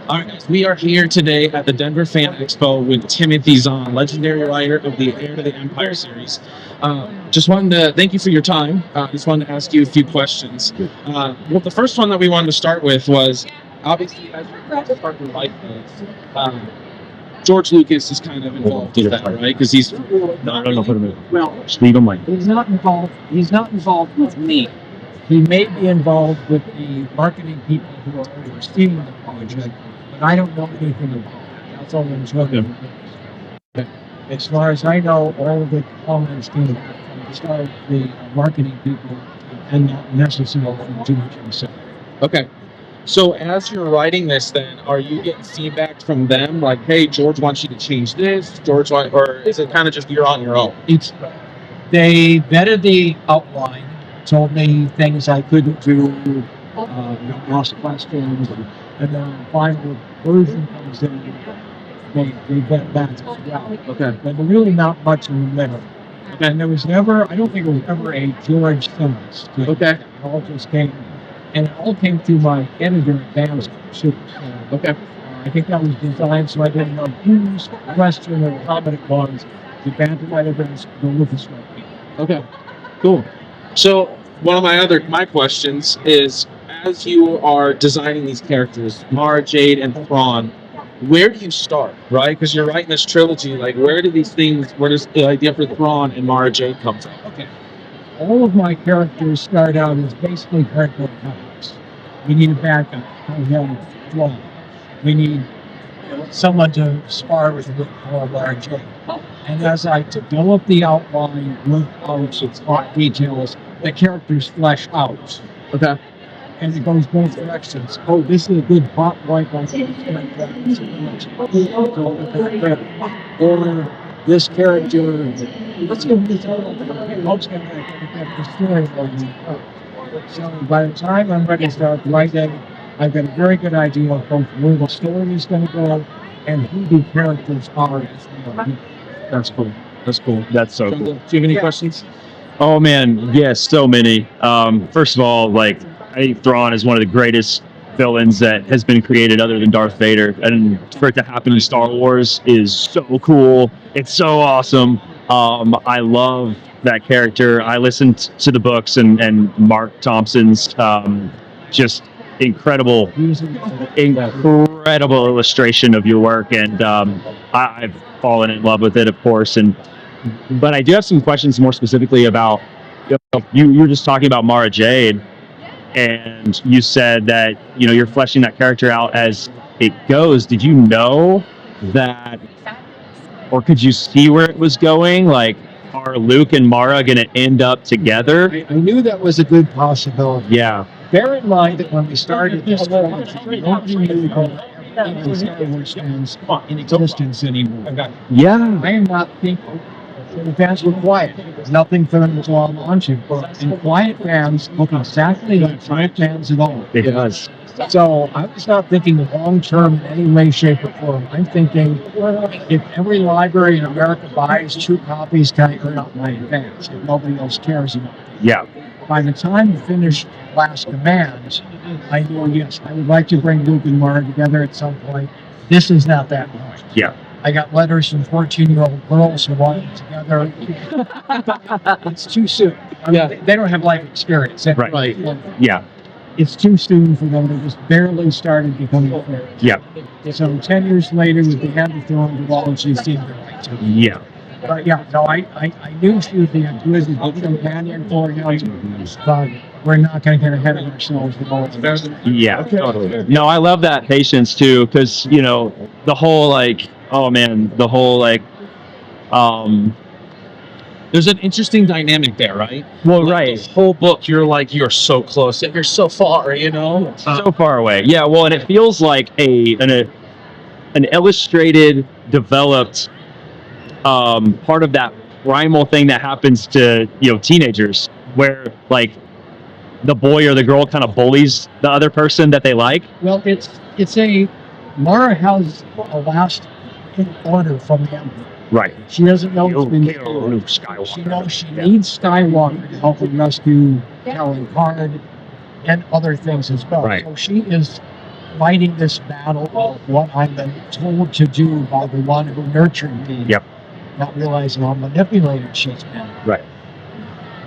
All right, guys, we are here today at the Denver Fan Expo with Timothy Zahn, legendary writer of the Heir to the Empire series. Just wanted to thank you for your time. Just wanted to ask you a few questions. Well, the first one that we wanted to start with was, obviously, as you're starting to write this, George Lucas is kind of involved with that, right? Because he's No, put him in. Well, just leave him like. He's not involved. He's not involved with me. He may be involved with the marketing people who are overseeing the project, but I don't know anything about it. That's all I'm talking about. As far as I know, all of the comments came back from the start, the marketing people, and not necessarily from George himself. okay. So as you're writing this, then, are you getting feedback from them, like, "Hey, George wants you to change this," or is it kind of just you're on your own? They vetted the outline, told me things I couldn't do, ask questions, and then the final version comes in. They vet that as well. Okay. But really not much in the middle. Okay. And there was never, I don't think it was ever a George sentence. Okay. It all just came, and it all came through my editor at Vans. Okay. I think that was designed so I didn't know whose question or comment it was. The band editors, the Lucasfilm people. Okay. Cool. So one of my questions is, as you are designing these characters, Mara Jade and Thrawn, where do you start, right? Because you're writing this trilogy. Like, where does the idea for Thrawn and Mara Jade come from? Okay. All of my characters start out as basically cardboard cutouts. We need a bad guy. We have a flaw. We need someone to spar with for Mara Jade. And as I develop the outline, work out its plot details, the characters flesh out. Okay. And it goes both directions. Oh, this is a good plot point. Or this character, let's give this helps get the story going. So by the time I'm ready to start writing, I've got a very good idea of both where the story is going to go and who the characters are. That's cool. That's cool. That's so Do cool. you have any questions? Oh man, yes, so many. First of all, like, I think Thrawn is one of the greatest villains that has been created other than Darth Vader, and for it to happen in Star Wars is so cool. It's so awesome. I love that character. I listened to the books and Mark Thompson's just incredible illustration of your work, and I've fallen in love with it, of course. But I do have some questions more specifically about, you were just talking about Mara Jade, and you said that you're fleshing that character out as it goes. Did you know that, or could you see where it was going? Like, are Luke and Mara going to end up together? I knew that was a good possibility. Yeah. Bear in mind that when we started this project, nobody knew the Star Wars fans in existence anymore. Yeah. I am not thinking. The fans were quiet. There's nothing for them to log on to. And quiet fans look exactly like quiet fans at all. It does. So I was not thinking long term in any way, shape, or form. I'm thinking if every library in America buys 2 copies, can I earn out my advance if nobody else cares about it? Yeah. By the time we finished Last Command, I knew, yes, I would like to bring Luke and Mara together at some point. This is not that point. Yeah. I got letters from 14-year-old girls who want it together. It's too soon. I mean, they don't have life experience. Right. Yeah. It's too soon for them to just barely started becoming friends. Yeah. So 10 years later, with the hand of Throne duology, seemed the right to me. Yeah. But yeah, no, I knew she would be a good companion for him, but we're not going to get ahead of ourselves with all of this. Yeah. Totally. No, I love that patience too, because the whole There's an interesting dynamic there, right? well, Like, right. the whole book, you're so close, and you're so far, So far away. Yeah. Well, and it feels like an illustrated, developed part of that primal thing that happens to teenagers, where like the boy or the girl kind of bullies the other person that they like. Well, Mara has a last order from the Emperor. Right. She doesn't know it's been Luke Skywalker. She knows she needs Skywalker to help her rescue Helen Card and other things as well. Right. So she is fighting this battle of what I've been told to do by the one who nurtured me. Yep. Not realizing how manipulated she's been. Right.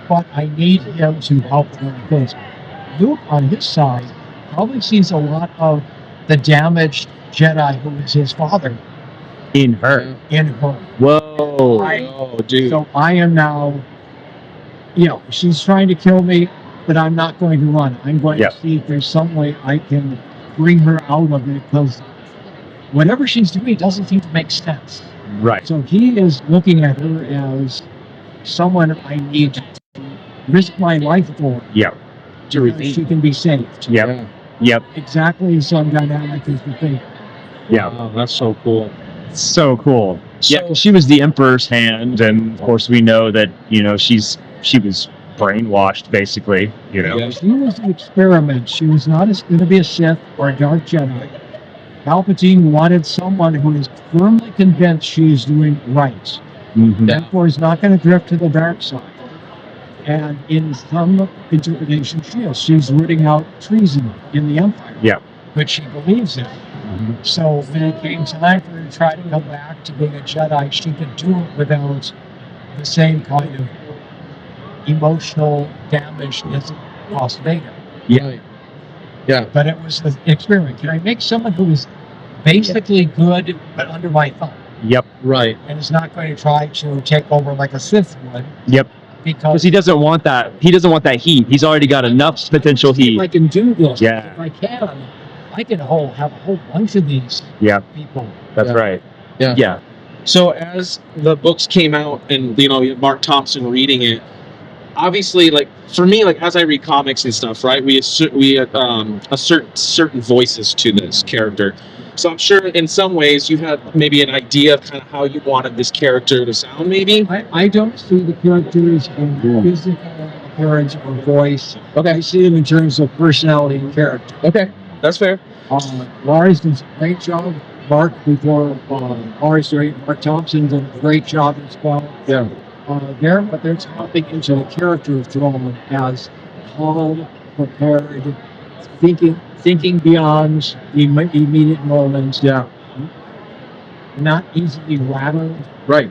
But I need him to help with things. Luke, on his side, probably sees a lot of the damaged Jedi who is his father In her. in her. Whoa. Oh, dude. So I am now, she's trying to kill me, but I'm not going to run. I'm going Yep. to see if there's some way I can bring her out of it, because whatever she's doing doesn't seem to make sense. Right. So he is looking at her as someone I need to risk my life for, Yep. To because redeem. she can be saved. Yep. Yeah. Yep. Exactly the same dynamic as the thing. Yeah. Wow, that's so cool. So cool. So- Yeah, 'cause she was the Emperor's hand, and of course we know that she was brainwashed, basically. Yeah. She was an experiment. She was not going to be a Sith or a Dark Jedi. Palpatine wanted someone who is firmly convinced she is doing right. Mhm. Therefore, is not going to drift to the dark side. And in some interpretation, she is. She's rooting out treason in the Empire. Yeah. Which she believes in. Mhm. So when it came time for her to try to come back to being a Jedi, she could do it without the same kind of emotional damage as it cost Vader. Yeah. Right. Yeah. But it was an experiment. Can I make someone who is basically good but under my thumb Yep. Right. and is not going to try to take over like a Sith would? Yep. Because Because he doesn't want that. He doesn't want that heat. He's already got enough potential if heat. I can do this, Yeah. if I can, I can have a whole bunch of these Yeah. people. That's Yeah. right. Yeah. Yeah. So as the books came out, and you have Mark Thompson reading it, obviously, like for me, like as I read comics and stuff, right, we assert certain voices to this character. So I'm sure in some ways you had maybe an idea of kind of how you wanted this character to sound, maybe. I don't see the characters in Yeah. physical appearance or voice. Okay. I see them in terms of personality and character. Okay, that's fair. Lars does a great job. Mark, before Lars, Mark Thompson did a great job as well. Yeah. But they're tapping into the character of Thrawn as calm, prepared, thinking beyond the immediate moments, Yeah. not easily rattled. Right.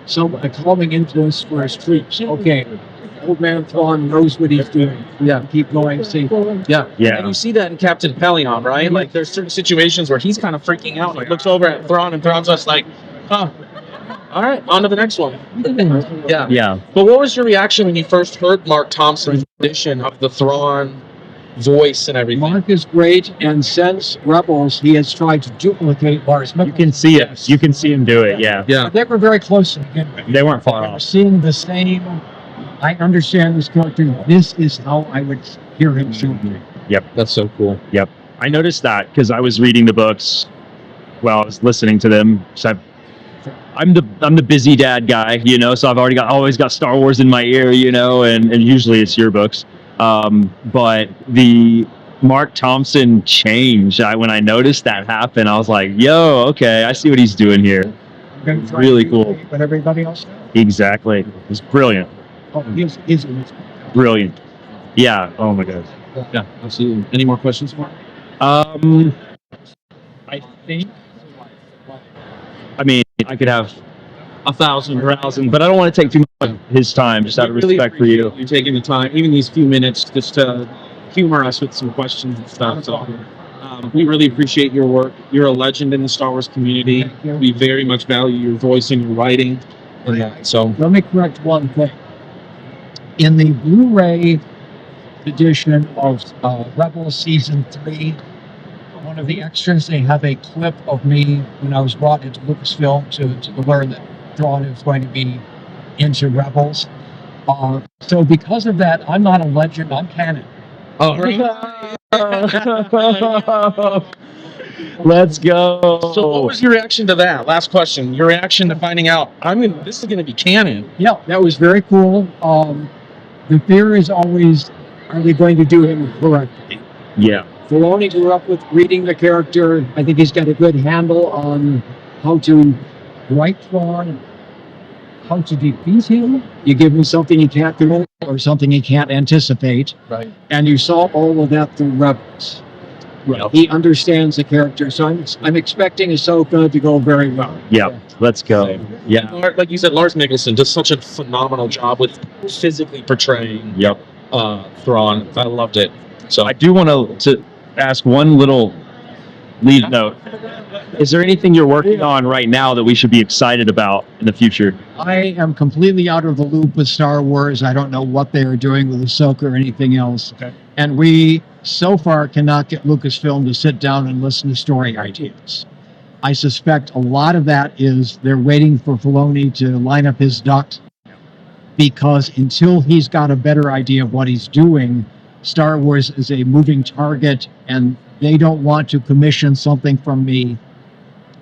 So a calming influence for his troops. Okay, old man Thrawn knows what he's doing. Yeah. Keep going, see. Yeah. Yeah. And you see that in Captain Pelion, right? Like there's certain situations where he's kind of freaking out. Like looks over at Thrawn, and Thrawn's just like, huh. All right, on to the next one. Yeah. Yeah. But what was your reaction when you first heard Mark Thompson's rendition of the Thrawn voice and everything? Mark is great, and since Rebels, he has tried to duplicate Lars. You can see it. You can see him do it. Yeah. Yeah. They were very close to begin with. They weren't far They were off. seeing the same. I understand this character. This is how I would hear him sound. That's so cool. I noticed that because I was reading the books while I was listening to them. So I'm the busy dad guy, so I've always got Star Wars in my ear, and usually it's your books. But the Mark Thompson change, when I noticed that happen, I was like, yo, okay, I see what he's doing here. I'm going to try Really to cool. duplicate what everybody else knows. Exactly. It's brilliant. Oh, he's Brilliant. Yeah. Oh my gosh. Yeah, absolutely. Any more questions, Mark? I think. I mean, I could have 1,000. but I don't want to take too much of his time, just out of Really respect for you. appreciate taking the time, even these few minutes, just to humor us with some questions and stuff. So, we really appreciate your work. You're a legend in the Star Wars community. Thank you. We very much value your voice and your writing. And that. So, Let me correct one thing. In the Blu-ray edition of Rebels Season 3, one of the extras, they have a clip of me when I was brought into Lucasfilm to learn that Thrawn is going to be into Rebels. So because of that, I'm not a legend, I'm canon. Let's go. So what was your reaction to that? Last question. Your reaction to finding out this is going to be canon. Yeah, that was very cool. The fear is always, are they going to do him correctly? Yeah. Filoni grew up with reading the character. I think he's got a good handle on how to write Thrawn, how to defeat him. You give him something he can't commit or something he can't anticipate. Right. And you saw all of that through Rebels. Right. He understands the character, so I'm expecting Ahsoka to go very well. Yeah, let's go. Yeah. Like you said, Lars Mikkelsen does such a phenomenal job with physically portraying Yep. Thrawn. I loved it. So I do want to ask one little lead note. Is there anything you're working on right now that we should be excited about in the future? I am completely out of the loop with Star Wars. I don't know what they are doing with Ahsoka or anything else. Okay. And we, so far, cannot get Lucasfilm to sit down and listen to story ideas. I suspect a lot of that is they're waiting for Filoni to line up his ducks, because until he's got a better idea of what he's doing, Star Wars is a moving target, and they don't want to commission something from me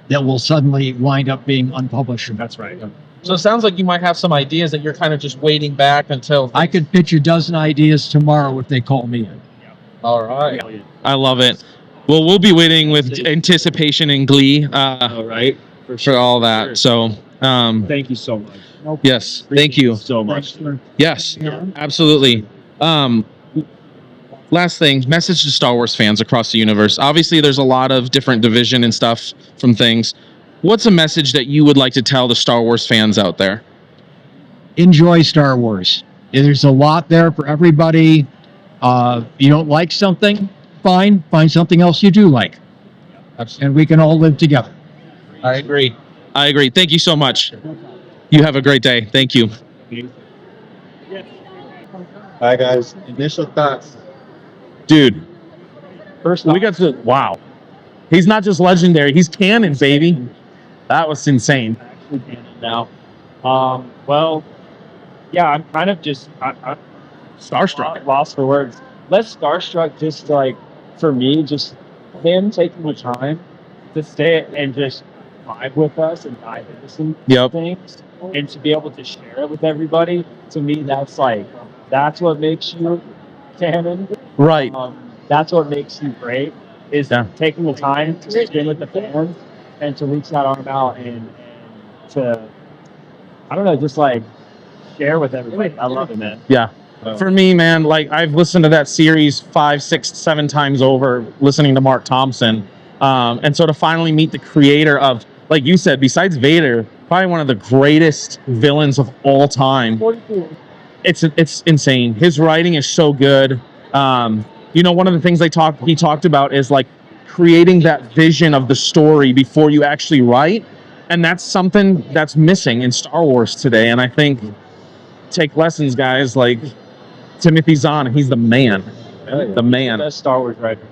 that will suddenly wind up being unpublishable. That's right. it sounds like you might have some ideas that you're kind of just waiting back until. I could pitch a dozen ideas tomorrow if they call me in. All right. I love it. Well, we'll be waiting with anticipation and glee All right. for all that. So, Thank you so much. yes, thank you. So much. Yes, absolutely. Last thing, message to Star Wars fans across the universe. Obviously, there's a lot of different division and stuff from things. What's a message that you would like to tell the Star Wars fans out there? Enjoy Star Wars. There's a lot there for everybody. You don't like something, fine. Find something else you do like. And we can all live together. I agree. I agree. Thank you so much. You have a great day. Thank you. Hi guys, initial thoughts. Dude, first we got to, wow. He's not just legendary, he's canon, baby. That was insane. Actually canon now. Well, yeah, I'm kind of just I'm Starstruck. lost for words. Less starstruck, just like for me, just him taking the time to stay and just vibe with us and dive into some Yep. things, and to be able to share it with everybody. To me, that's what makes you canon. Right. That's what makes you great, is Yeah. taking the time to spend with the fans and to reach that arm out and to, I don't know, just like share with everybody. I love it, man. Yeah. For me, man, like I've listened to that series 5, 6, 7 times over, listening to Mark Thompson. And so to finally meet the creator of, like you said, besides Vader, probably one of the greatest villains of all time. It's insane. His writing is so good. One of the things he talked about is like creating that vision of the story before you actually write. And that's something that's missing in Star Wars today. And I think take lessons, guys, like Timothy Zahn. He's the man. The man. Best Star Wars writer.